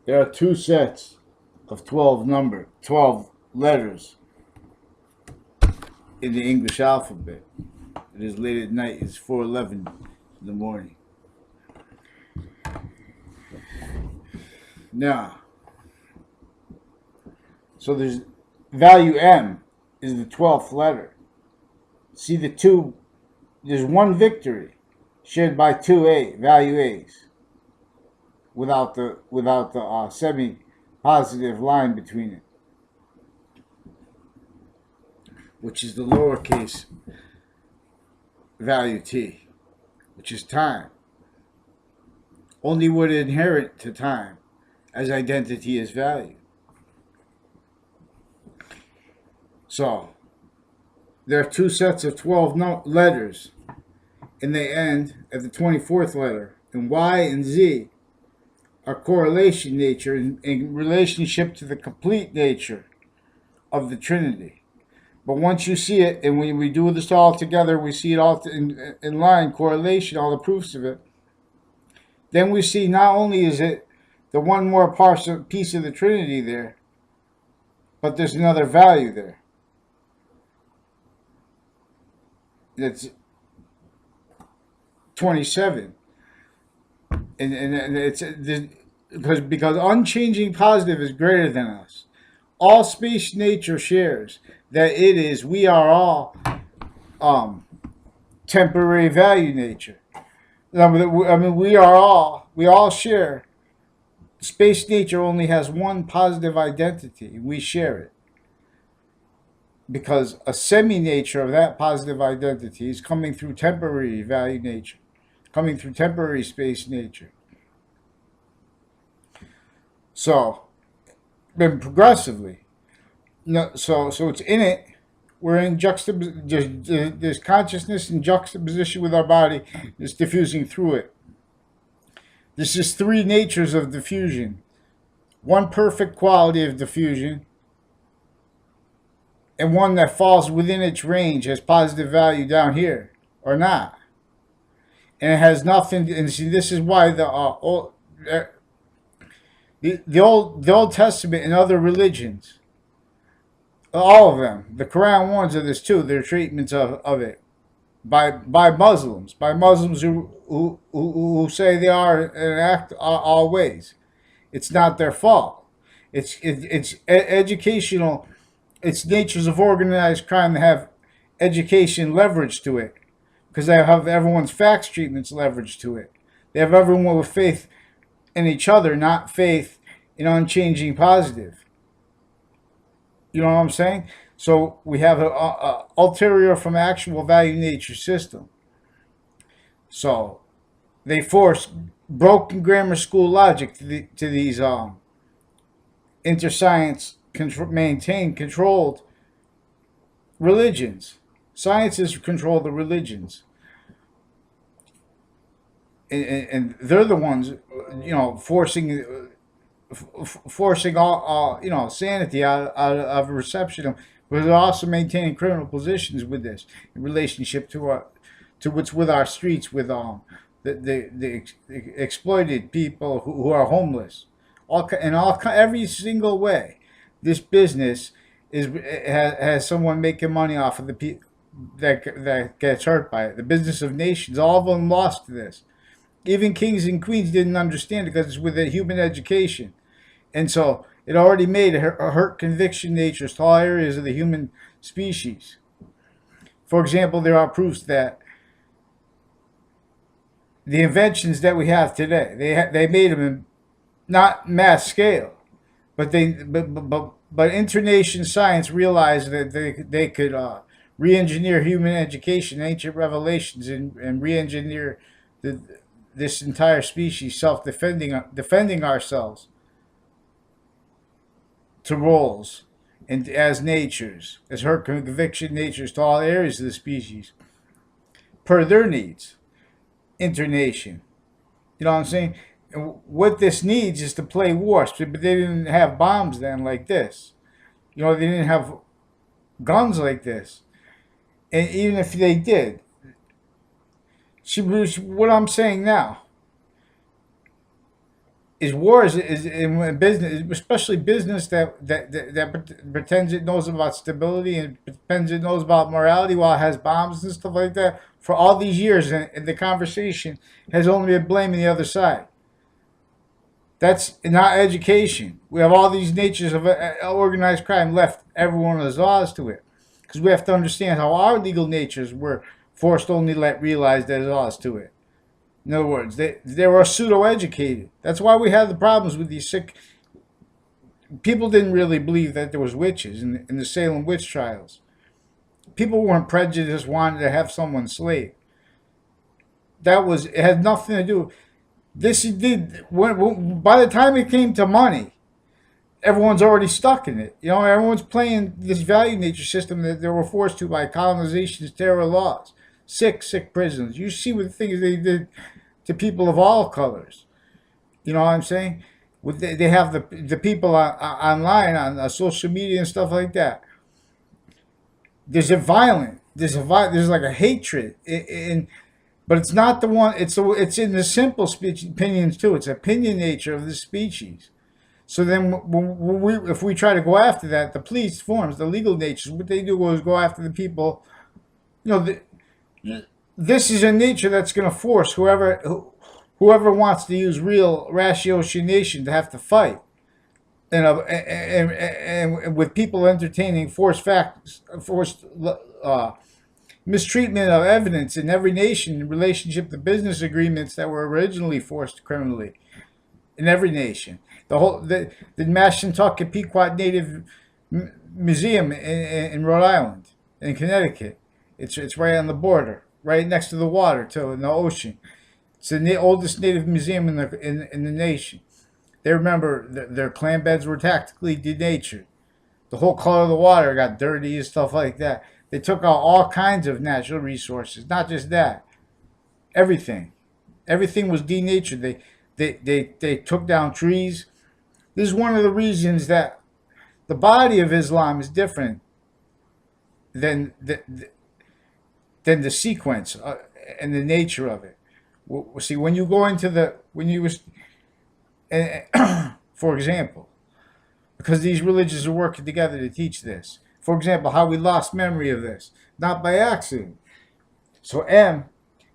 There are two sets of 12 letters in the English alphabet. It is late at night. It's 4:11 in the morning. Now, so there's value M is the 12th letter. See the two. There's one victory shared by two value A's without the semi-positive line between it, which is the lowercase value T, which is time. Only would inherit to time as identity is value. So, there are two sets of 12 letters, and they end at the 24th letter. And Y and Z are correlation nature in relationship to the complete nature of the Trinity. But once you see it, and when we do this all together, we see it all in line, correlation, all the proofs of it, then we see not only is it the one more piece of the Trinity there, but there's another value there. That's 27. And it's because unchanging positive is greater than us. All space nature shares that we are all temporary value nature. I mean, we all share. Space nature only has one positive identity. We share it. Because a semi-nature of that positive identity is coming through temporary value nature, coming through temporary space nature. So, then progressively, so it's in it. We're in juxtaposition. There's consciousness in juxtaposition with our body. It's diffusing through it. This is three natures of diffusion. One perfect quality of diffusion, and one that falls within its range has positive value down here, or not. And it has nothing. And see, this is why the Old Testament and other religions, all of them, the Quran warns of this too. Their treatments of it by Muslims, who say they are and act all ways. It's not their fault. It's educational. It's natures of organized crime that have education leverage to it, because they have everyone's facts treatments leverage to it. They have everyone with faith in each other, not faith in unchanging positive. You know what I'm saying? So we have an ulterior from actual value nature system. So they force broken grammar school logic to these interscience maintain controlled religions. Sciences control the religions, and they're the ones, forcing all sanity out of reception. But they're also maintaining criminal positions with this in relationship to what's with our streets, with the exploited people who are homeless, every single way. This business has someone making money off of the people that gets hurt by it. The business of nations, all of them lost to this. Even kings and queens didn't understand it because it's with a human education, and so it already made a hurt conviction natures to all areas of the human species. For example, there are proofs that the inventions that we have today, they made them in not mass scale. But internation science realized that they could re-engineer human education, ancient revelations, and re-engineer this entire species defending ourselves to roles and as natures, as her conviction natures to all areas of the species, per their needs, internation. You know what I'm saying? And what this needs is to play wars, but they didn't have bombs then like this. They didn't have guns like this. And even if they did, what I'm saying now, is war is in business, especially business that pretends it knows about stability and pretends it knows about morality while it has bombs and stuff like that. For all these years, and the conversation has only been blaming the other side. That's not education. We have all these natures of organized crime left. Everyone has laws to it, because we have to understand how our legal natures were forced only to let realize there's laws to it. In other words, they were pseudo educated. That's why we have the problems with these sick people. Didn't really believe that there was witches in the Salem witch trials. People weren't prejudiced, wanted to have someone slaved. It had nothing to do. This did by the time it came to money, everyone's already stuck in it. You know, everyone's playing this value nature system that they were forced to by colonization's terror laws. Sick prisons. You see what the things they did to people of all colors. You know what I'm saying? They have the people online on social media and stuff like that. There's there's like a hatred but it's not the one. It's in the simple speech opinions too. It's opinion nature of the species. So then, if we try to go after that, the police forms the legal natures. What they do is go after the people. You know, this is a nature that's going to force whoever wants to use real ratiocination to have to fight. And with people entertaining forced mistreatment of evidence in every nation in relationship to business agreements that were originally forced criminally in every nation. The Mashantucket Pequot Native Museum in Rhode Island, in Connecticut. It's right on the border, right next to the water too, in the ocean. It's the oldest Native museum in the nation. They remember their clam beds were tactically denatured. The whole color of the water got dirty and stuff like that. They took out all kinds of natural resources. Not just that, everything was denatured. They took down trees. This is one of the reasons that the body of Islam is different than the sequence and the nature of it. See, when you go into for example, because these religions are working together to teach this. For example, how we lost memory of this, not by accident. So M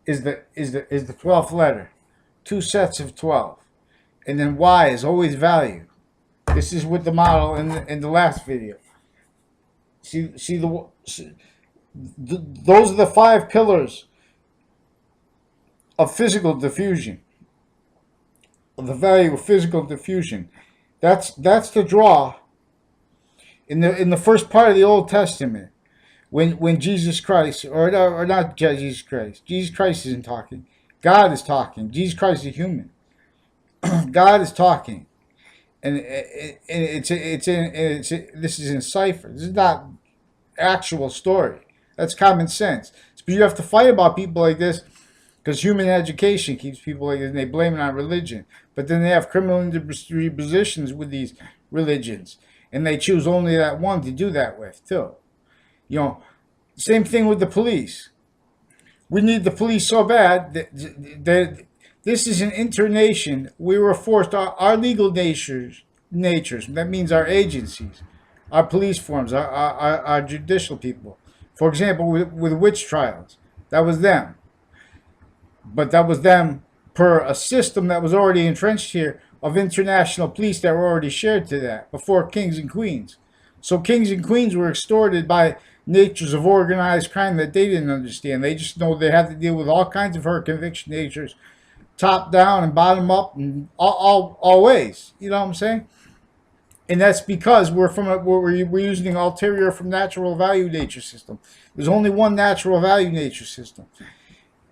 is the 12th letter, two sets of 12, and then Y is always value. This is with the model in the last video. Those are the 5 pillars of physical diffusion. Of the value of physical diffusion. That's the draw in the first part of the Old Testament, when Jesus Christ, or not Jesus Christ isn't talking. God is talking. Jesus Christ is human. God is talking, and this is in cipher. This is not actual story. That's common sense. But you have to fight about people like this, because human education keeps people like this, and they blame it on religion. But then they have criminal industry positions with these religions, and they choose only that one to do that with too. You know, same thing with the police. We need the police so bad that this is an internation. We were forced, our legal natures, that means our agencies, our police forms, our judicial people. For example, with witch trials, that was them. But that was them per a system that was already entrenched here of international police that were already shared to that before kings and queens. So kings and queens were extorted by natures of organized crime that they didn't understand. They just know they had to deal with all kinds of her conviction natures, top down and bottom up, and all ways. You know what I'm saying? And that's because we're using an ulterior from natural value nature system. There's only one natural value nature system,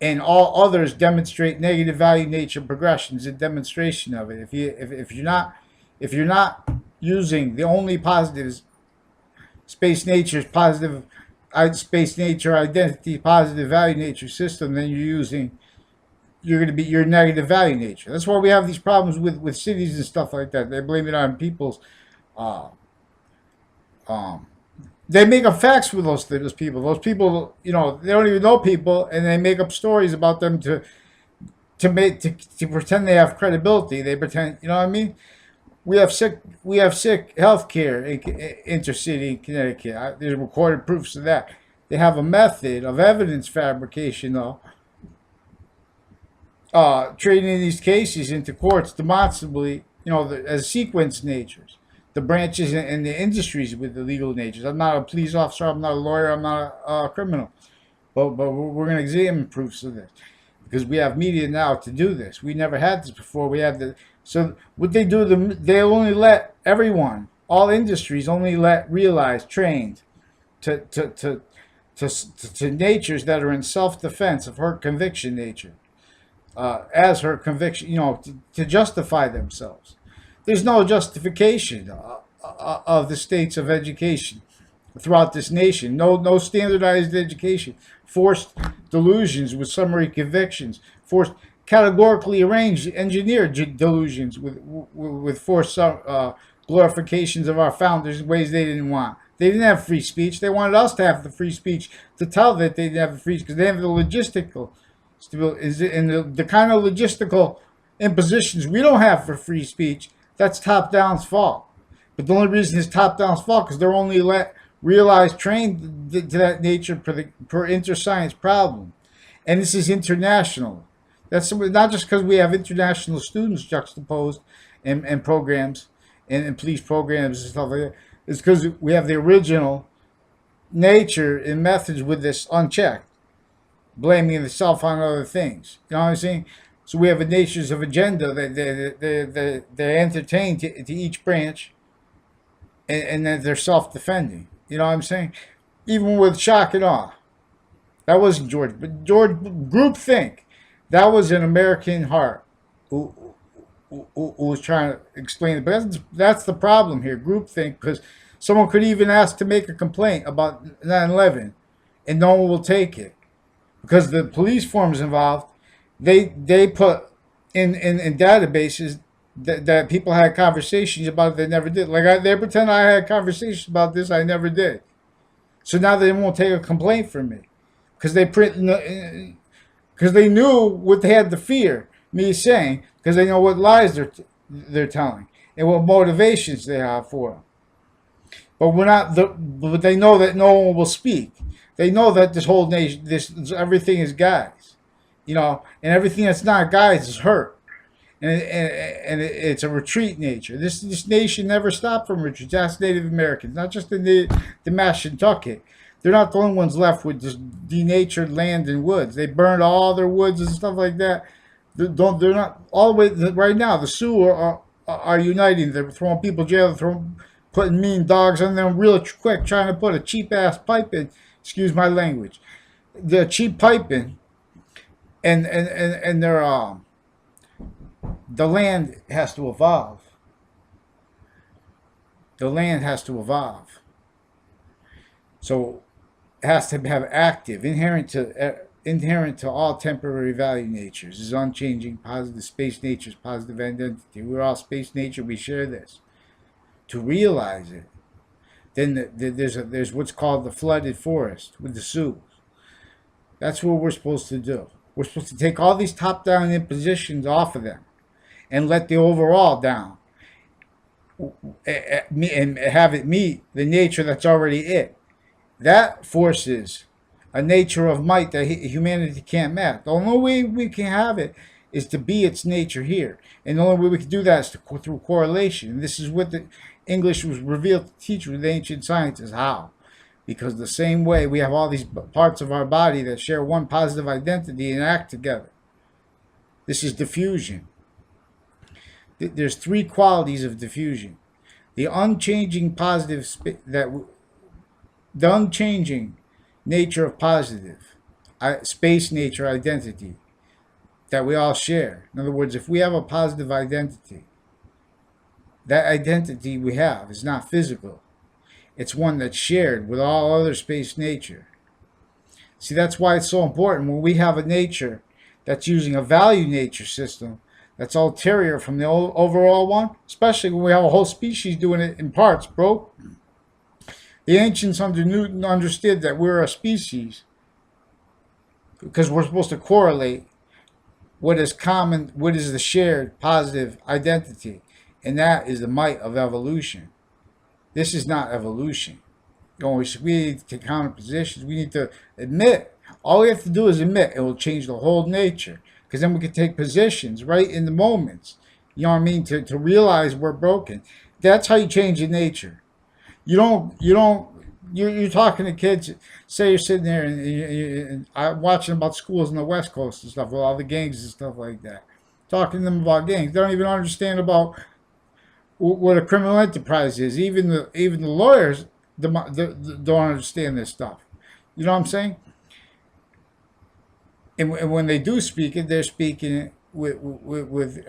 and all others demonstrate negative value nature progressions and demonstration of it. If you're not using the only positives, space nature identity positive value nature system, then you're going to be your negative value nature. That's why we have these problems with cities and stuff like that. They blame it on people's they make up facts with those people. Those people, you know, they don't even know people, and they make up stories about them to to pretend they have credibility. They pretend, you know what I mean? We have sick healthcare in intercity in Connecticut. There's recorded proofs of that. They have a method of evidence fabrication, though, trading these cases into courts demonstrably, as sequence natures, the branches and the industries with the legal natures. I'm not a police officer. I'm not a lawyer. I'm not a criminal. But we're going to examine proofs of this because we have media now to do this. We never had this before. We had the So what they do, they only let everyone, all industries, only let realized, trained to natures that are in self-defense of her conviction nature, as her conviction, to justify themselves. There's no justification of the states of education throughout this nation. No standardized education. Forced delusions with summary convictions. Forced categorically arranged, engineered delusions with forced glorifications of our founders in ways they didn't want. They didn't have free speech. They wanted us to have the free speech to tell that they didn't have the free speech because they have the logistical and the kind of logistical impositions we don't have for free speech. That's top-down's fault. But the only reason it's top-down's fault because they're only let realize trained to that nature per inter-science problem. And this is international. That's not just because we have international students juxtaposed and programs and police programs and stuff like that. It's because we have the original nature and methods with this unchecked, blaming the self on other things. You know what I'm saying? So we have a natures of agenda that they entertain to each branch, and then they're self-defending. You know what I'm saying? Even with shock and awe. That wasn't George, but George groupthink. That was an American heart who was trying to explain it. But that's the problem here, groupthink, because someone could even ask to make a complaint about 9/11, and no one will take it because the police forms involved. They put in databases that people had conversations about it they never did. Like they pretend I had conversations about this I never did. So now they won't take a complaint from me because because they knew what they had to fear me saying because they know what lies they're telling and what motivations they have for them. But but they know that no one will speak. They know that this whole nation, everything is guys, and everything that's not guys is hurt, and it's a retreat nature. This nation never stopped from retreat. That's Native Americans, not just the Mashantucket. They're not the only ones left with just denatured land and woods. They burned all their woods and stuff like that. They're not all the way right now. The Sioux are uniting. They're throwing people in jail. Putting mean dogs on them real quick, trying to put a cheap ass pipe in. Excuse my language. The cheap pipe in, and their the land has to evolve. The land has to evolve. So it has to have active, inherent to all temporary value natures, is unchanging, positive space natures, positive identity. We're all space nature. We share this. To realize it, then there's what's called the flooded forest with the Sioux. That's what we're supposed to do. We're supposed to take all these top-down impositions off of them and let the overall down and have it meet the nature that's already it. That forces a nature of might that humanity can't match. The only way we can have it is to be its nature here. And the only way we can do that is through correlation. And this is what the English was revealed to teach with ancient sciences. How? Because the same way we have all these parts of our body that share one positive identity and act together. This is diffusion. There's three qualities of diffusion. The unchanging the unchanging nature of positive, space nature identity that we all share. In other words, if we have a positive identity, that identity we have is not physical. It's one that's shared with all other space nature. See, that's why it's so important when we have a nature that's using a value nature system that's ulterior from the overall one, especially when we have a whole species doing it in parts, bro. The ancients under Newton understood that we're a species because we're supposed to correlate what is common, what is the shared positive identity, and that is the might of evolution. This is not evolution. We need to counter positions. We need to admit. All we have to do is admit. It will change the whole nature. Because then we can take positions right in the moments. You know what I mean? To realize we're broken. That's how you change the nature. You're talking to kids. Say you're sitting there and I'm watching about schools in the West Coast and stuff with all the gangs and stuff like that. Talking to them about gangs. They don't even understand about what a criminal enterprise is. Even the lawyers don't understand this stuff. You know what I'm saying? And when they do speak it, they're speaking it with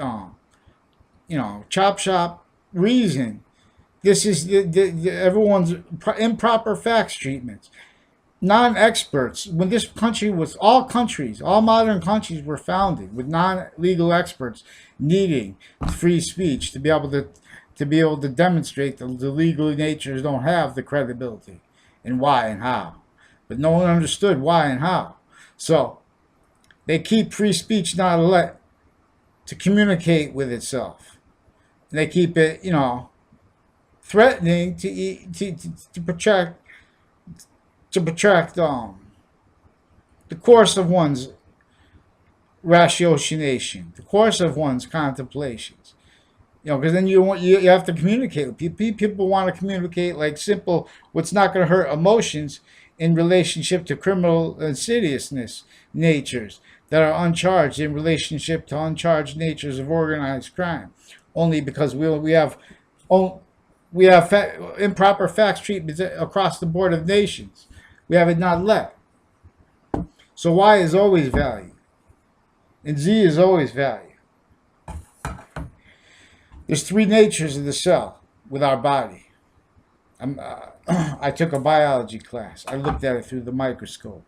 chop shop reason. This is everyone's improper facts treatments. Non-experts. When this country was all modern countries were founded with non-legal experts needing free speech to be able to demonstrate that the legal natures don't have the credibility and why and how. But no one understood why and how. So they keep free speech not let to communicate with itself. And they keep it, threatening to protect the course of one's ratiocination, the course of one's contemplations. Because then you have to communicate with people. People want to communicate like simple, what's not going to hurt emotions in relationship to criminal insidiousness natures that are uncharged in relationship to uncharged natures of organized crime. Only because we have improper facts treatments across the board of nations. We have it not let. So Y is always value, and Z is always value. There's three natures of the cell with our body. I took a biology class. I looked at it through the microscope.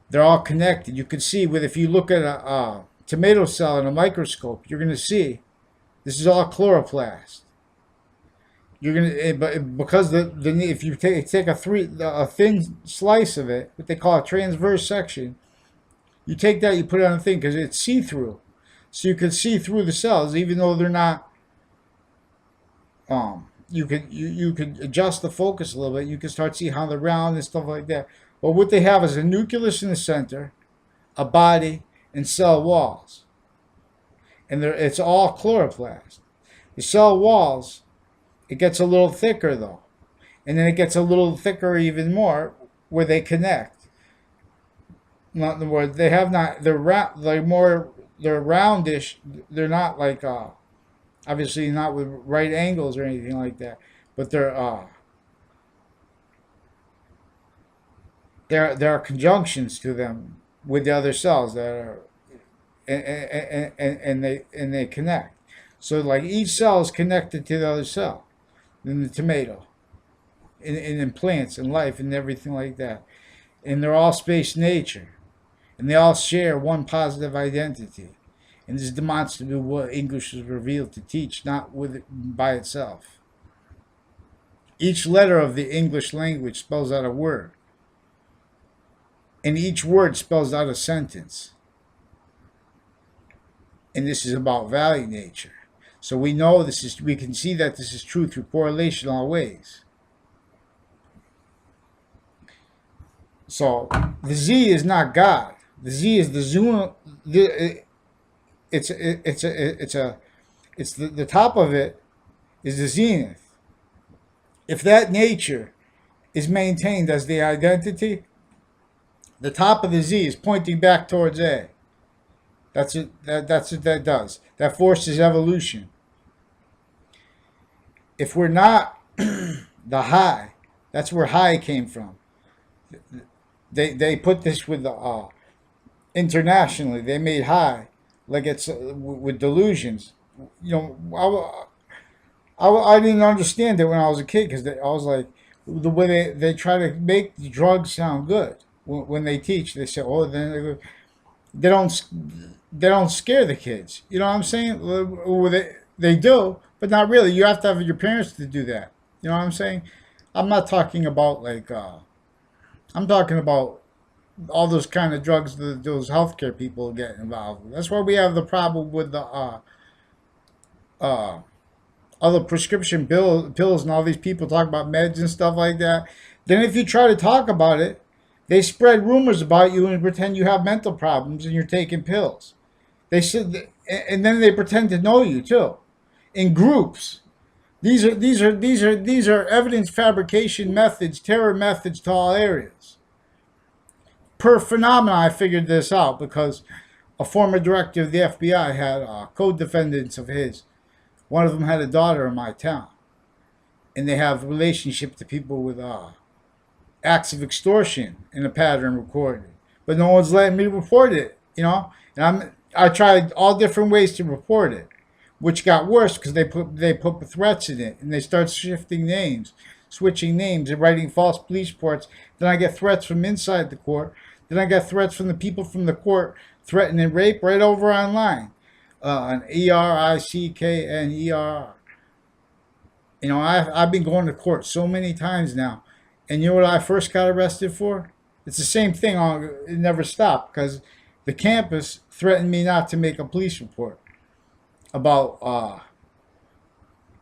They're all connected. You can see if you look at a tomato cell in a microscope, you're going to see this is all chloroplast. You're gonna because if you take a thin slice of it, what they call a transverse section, you take that, you put it on a thing because it's see-through, so you can see through the cells even though they're not. You can adjust the focus a little bit. You can start to see how they're round and stuff like that. But what they have is a nucleus in the center, a body, and cell walls, and it's all chloroplast. The cell walls. It gets a little thicker though, and then it gets a little thicker even more where they connect. Not the word they have not. They're roundish. They're not like obviously not with right angles or anything like that, but there are conjunctions to them with the other cells that are and they connect. So like each cell is connected to the other cell. In the tomato, in plants and life and everything like that. And they're all space nature. And they all share one positive identity. And this is demonstrably what English was revealed to teach, not by itself. Each letter of the English language spells out a word. And each word spells out a sentence. And this is about value nature. So we know we can see that this is true through correlation all ways. So the Z is not God. The Z is the zoom. It's the top of it is the zenith. If that nature is maintained as the identity, the top of the Z is pointing back towards A. That's what that does. That forces evolution. If we're not the high, that's where high came from. They put this with the internationally. They made high like it's with delusions. I didn't understand it when I was a kid because I was like the way they try to make the drugs sound good when they teach. They say, oh, then they don't scare the kids. You know what I'm saying? They do. But not really. You have to have your parents to do that. You know what I'm saying? I'm not talking about I'm talking about all those kind of drugs that those healthcare people get involved with. That's why we have the problem with the uh, other prescription pills and all these people talk about meds and stuff like that. Then if you try to talk about it, they spread rumors about you and pretend you have mental problems and you're taking pills. They said, and then they pretend to know you too, in groups. These are evidence fabrication methods, terror methods to all areas. Per phenomena, I figured this out because a former director of the FBI had co-defendants of his. One of them had a daughter in my town, and they have relationship to people with acts of extortion in a pattern recorded, but no one's letting me report it. And I tried all different ways to report it, which got worse because they put threats in it, and they start shifting names, switching names, and writing false police reports. Then I get threats from inside the court. Then I get threats from the people from the court threatening rape right over online. An ERICKNER. I've been going to court so many times now, and you know what I first got arrested for? It's the same thing. It never stopped because the campus threatened me not to make a police report about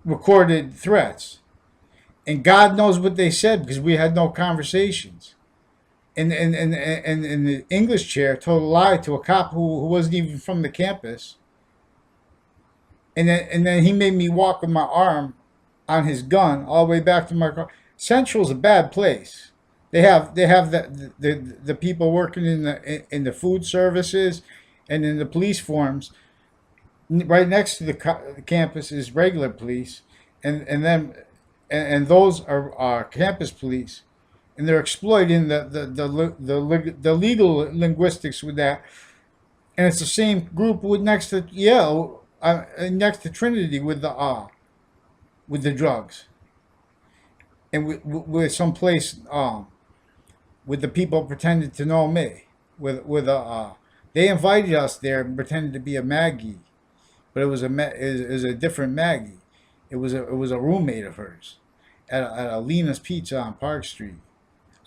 recorded threats, and God knows what they said because we had no conversations. And the English chair told a lie to a cop who wasn't even from the campus. And then he made me walk with my arm on his gun all the way back to my car. Central's a bad place. They have the people working in the food services and in the police forms. Right next to the campus is regular police, and those are campus police, and they're exploiting the legal linguistics with that. And it's the same group with next to Yale. Next to Trinity with the drugs, and with some place with the people pretending to know me. They invited us there and pretended to be a Maggie, but it was a different Maggie. It was a roommate of hers at Lena's Pizza on Park Street.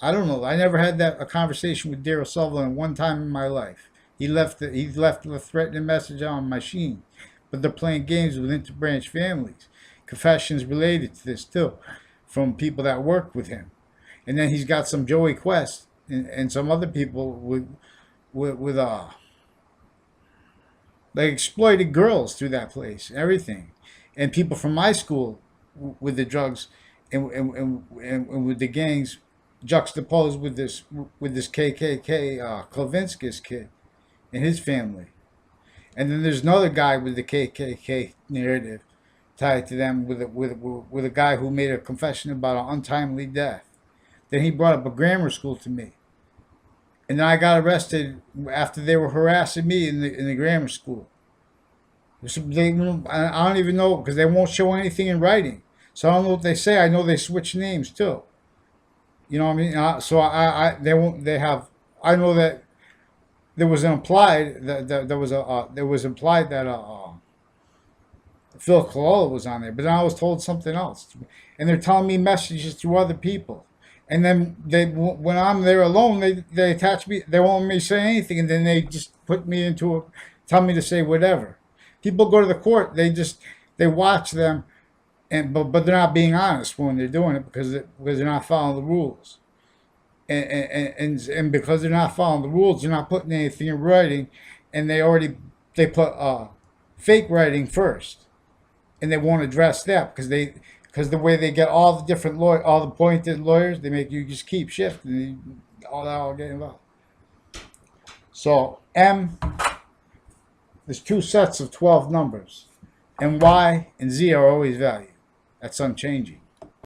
I don't know. I never had a conversation with Daryl Sutherland one time in my life. He left a threatening message on my machine. But they're playing games with interbranch families. Confessions related to this too, from people that worked with him. And then he's got some Joey Quest and some other people with they exploited girls through that place, everything, and people from my school with the drugs and with the gangs juxtaposed with this KKK Klavinskis kid and his family. And then there's another guy with the KKK narrative tied to them with a guy who made a confession about an untimely death. Then he brought up a grammar school to me. And then I got arrested after they were harassing me in the grammar school. I don't even know because they won't show anything in writing. So I don't know what they say. I know they switch names too. You know what I mean? They won't. They have. I know that there was implied that there was implied that Phil Colella was on there, but then I was told something else, and they're telling me messages through other people, and then when I'm there alone, they attach me, they won't let me say anything, and then they just put me tell me to say whatever. People go to the court, they watch them, but they're not being honest when they're doing it because they're not following the rules. And because they're not following the rules, they're not putting anything in writing, and they put fake writing first, and they won't address that because the way they get all the different all the appointed lawyers, they make you just keep shifting, all that all get involved. So there's two sets of 12 numbers, and Y and Z are always valued. That's unchanging.